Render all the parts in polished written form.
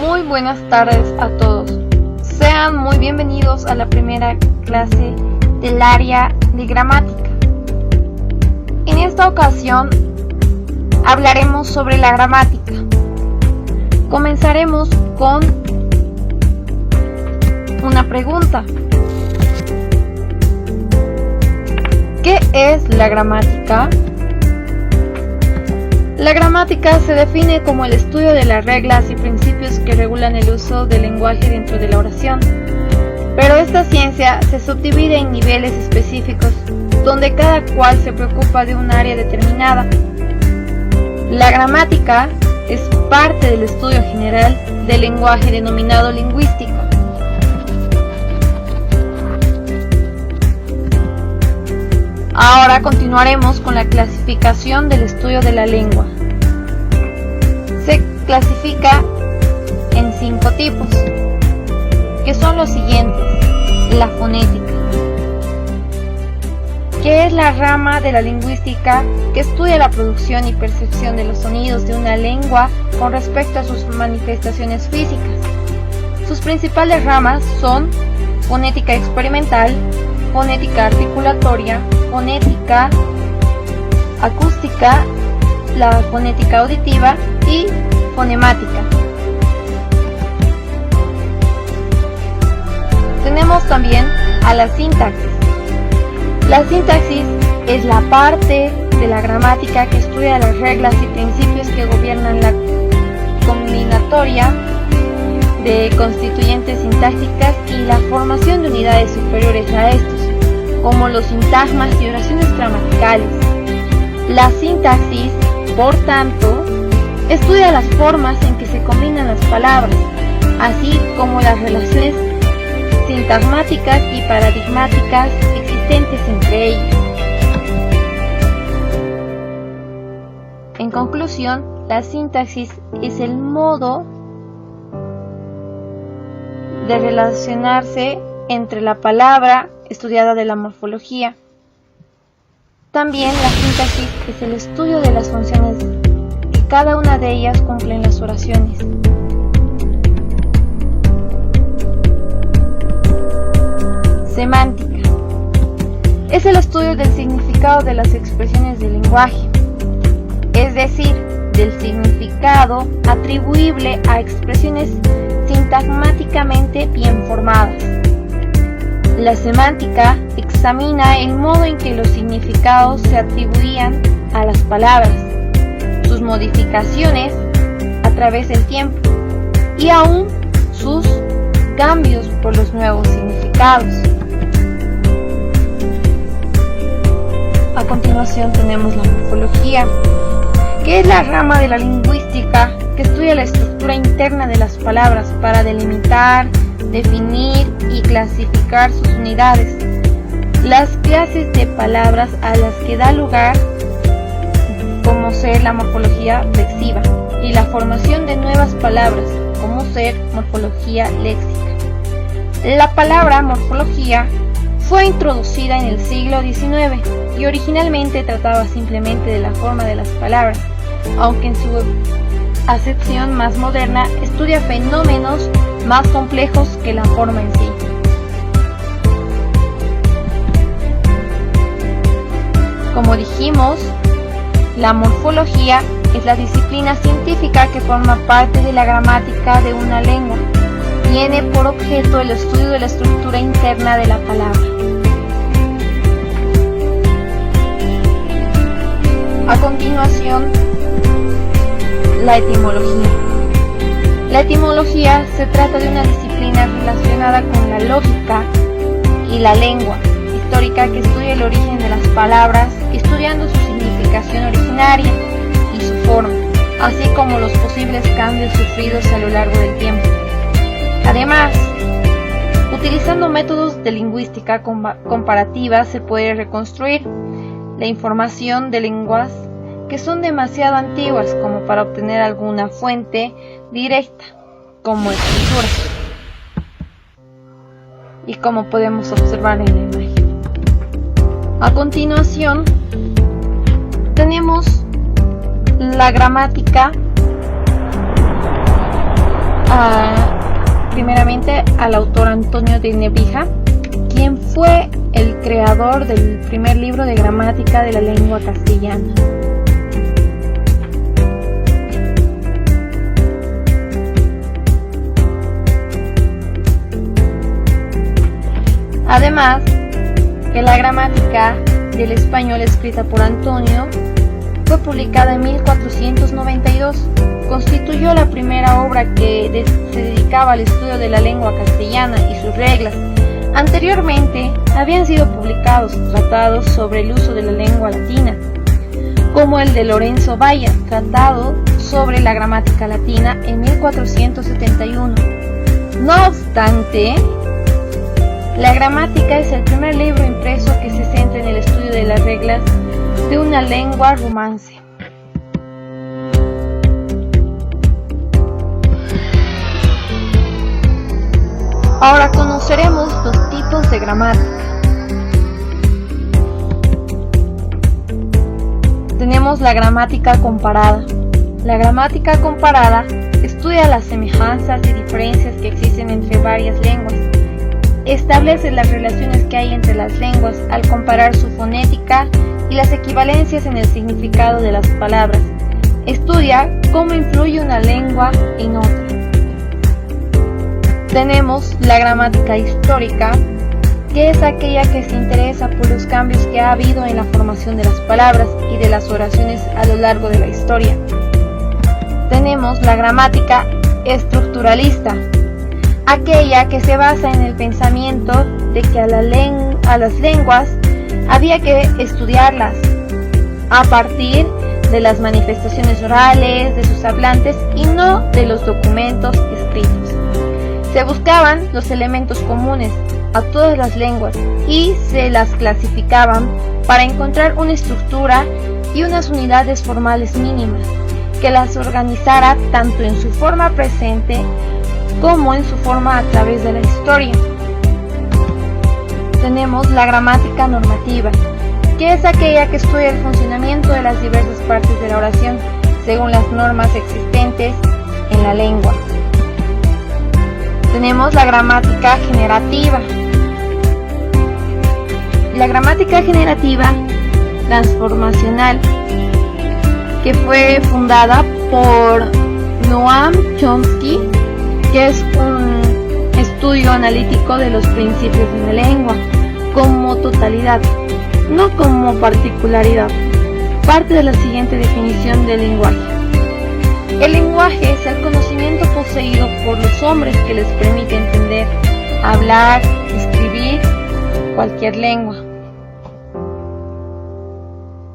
Muy buenas tardes a todos. Sean muy bienvenidos a la primera clase del área de gramática. En esta ocasión hablaremos sobre la gramática. Comenzaremos con una pregunta. ¿Qué es la gramática? La gramática se define como el estudio de las reglas y principios que regulan el uso del lenguaje dentro de la oración. Pero esta ciencia se subdivide en niveles específicos, donde cada cual se preocupa de un área determinada. La gramática es parte del estudio general del lenguaje denominado lingüística. Ahora continuaremos con la clasificación del estudio de la lengua. Se clasifica en 5 tipos, que son los siguientes. La fonética, que es la rama de la lingüística que estudia la producción y percepción de los sonidos de una lengua con respecto a sus manifestaciones físicas. Sus principales ramas son fonética experimental, fonética articulatoria, fonética acústica, la fonética auditiva y fonemática. Tenemos también a la sintaxis. La sintaxis es la parte de la gramática que estudia las reglas y principios que gobiernan la combinatoria de constituyentes sintácticas y la formación de unidades superiores a estos, como los sintagmas y oraciones gramaticales. La sintaxis, por tanto, estudia las formas en que se combinan las palabras, así como las relaciones sintagmáticas y paradigmáticas existentes entre ellas. En conclusión, la sintaxis es el modo de relacionarse entre la palabra estudiada de la morfología. También la sintaxis es el estudio de las funciones que cada una de ellas cumple en las oraciones. Semántica es el estudio del significado de las expresiones del lenguaje, es decir, del significado atribuible a expresiones sintagmáticamente bien formadas. La semántica examina el modo en que los significados se atribuían a las palabras, sus modificaciones a través del tiempo y aún sus cambios por los nuevos significados. A continuación tenemos la morfología, que es la rama de la lingüística que estudia la estructura interna de las palabras para delimitar, definir y clasificar sus unidades, las clases de palabras a las que da lugar, como ser la morfología flexiva, y la formación de nuevas palabras, como ser morfología léxica. La palabra morfología fue introducida en el siglo XIX y originalmente trataba simplemente de la forma de las palabras, aunque en su acepción más moderna estudia fenómenos más complejos que la forma en sí. Como dijimos, la morfología es la disciplina científica que forma parte de la gramática de una lengua. Tiene por objeto el estudio de la estructura interna de la palabra. A continuación, la etimología. La etimología se trata de una disciplina relacionada con la lógica y la lengua histórica que estudia el origen de las palabras, estudiando su significación originaria y su forma, así como los posibles cambios sufridos a lo largo del tiempo. Además, utilizando métodos de lingüística comparativa se puede reconstruir la información de lenguas que son demasiado antiguas como para obtener alguna fuente directa, como escritura, y como podemos observar en la imagen. A continuación, tenemos la gramática primeramente al autor Antonio de Nebrija, quien fue el creador del primer libro de gramática de la lengua castellana. Además, que la gramática del español escrita por Antonio fue publicada en 1492. Constituyó la primera obra que se dedicaba al estudio de la lengua castellana y sus reglas. Anteriormente habían sido publicados tratados sobre el uso de la lengua latina, como el de Lorenzo Valla, Tratado sobre la gramática latina en 1471. No obstante, la gramática es el primer libro impreso que se centra en el estudio de las reglas de una lengua romance. Ahora conoceremos los tipos de gramática. Tenemos la gramática comparada. La gramática comparada estudia las semejanzas y diferencias que existen entre varias lenguas. Establece las relaciones que hay entre las lenguas al comparar su fonética y las equivalencias en el significado de las palabras. Estudia cómo influye una lengua en otra. Tenemos la gramática histórica, que es aquella que se interesa por los cambios que ha habido en la formación de las palabras y de las oraciones a lo largo de la historia. Tenemos la gramática estructuralista, aquella que se basa en el pensamiento de que a las lenguas había que estudiarlas a partir de las manifestaciones orales de sus hablantes y no de los documentos escritos. Se buscaban los elementos comunes a todas las lenguas y se las clasificaban para encontrar una estructura y unas unidades formales mínimas que las organizara tanto en su forma presente como en su forma a través de la historia. Tenemos la gramática normativa, que es aquella que estudia el funcionamiento de las diversas partes de la oración según las normas existentes en la lengua. Tenemos la gramática generativa. La gramática generativa transformacional, que fue fundada por Noam Chomsky, que es un estudio analítico de los principios de la lengua como totalidad, no como particularidad. Parte de la siguiente definición del lenguaje. El lenguaje es el conocimiento poseído por los hombres que les permite entender, hablar, escribir cualquier lengua.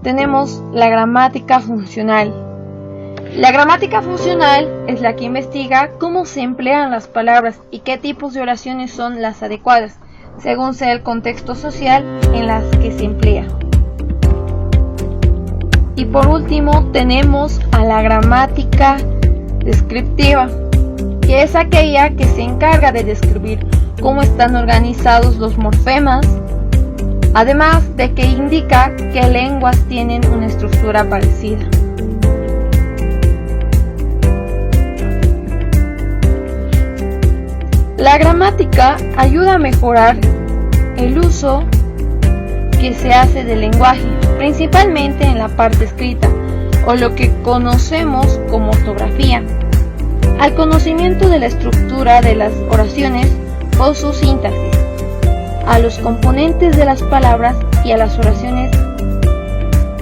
Tenemos la gramática funcional. La gramática funcional es la que investiga cómo se emplean las palabras y qué tipos de oraciones son las adecuadas, según sea el contexto social en las que se emplea. Y por último tenemos a la gramática descriptiva, que es aquella que se encarga de describir cómo están organizados los morfemas, además de que indica qué lenguas tienen una estructura parecida. La gramática ayuda a mejorar el uso que se hace del lenguaje, principalmente en la parte escrita, o lo que conocemos como ortografía, al conocimiento de la estructura de las oraciones o su sintaxis, a los componentes de las palabras y a las oraciones,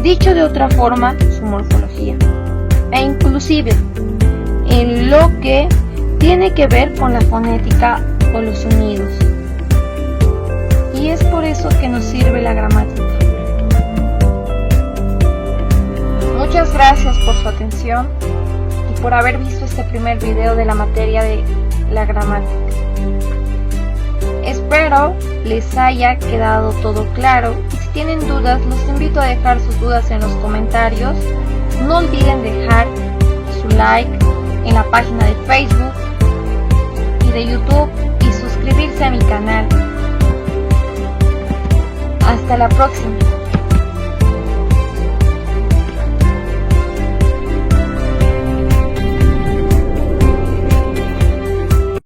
dicho de otra forma, su morfología, e inclusive en lo que tiene que ver con la fonética o los sonidos. Y es por eso que nos sirve la gramática. Muchas gracias por su atención y por haber visto este primer video de la materia de la gramática. Espero les haya quedado todo claro y si tienen dudas los invito a dejar sus dudas en los comentarios. No olviden dejar su like en la página de Facebook y de YouTube y suscribirse a mi canal. Hasta la próxima.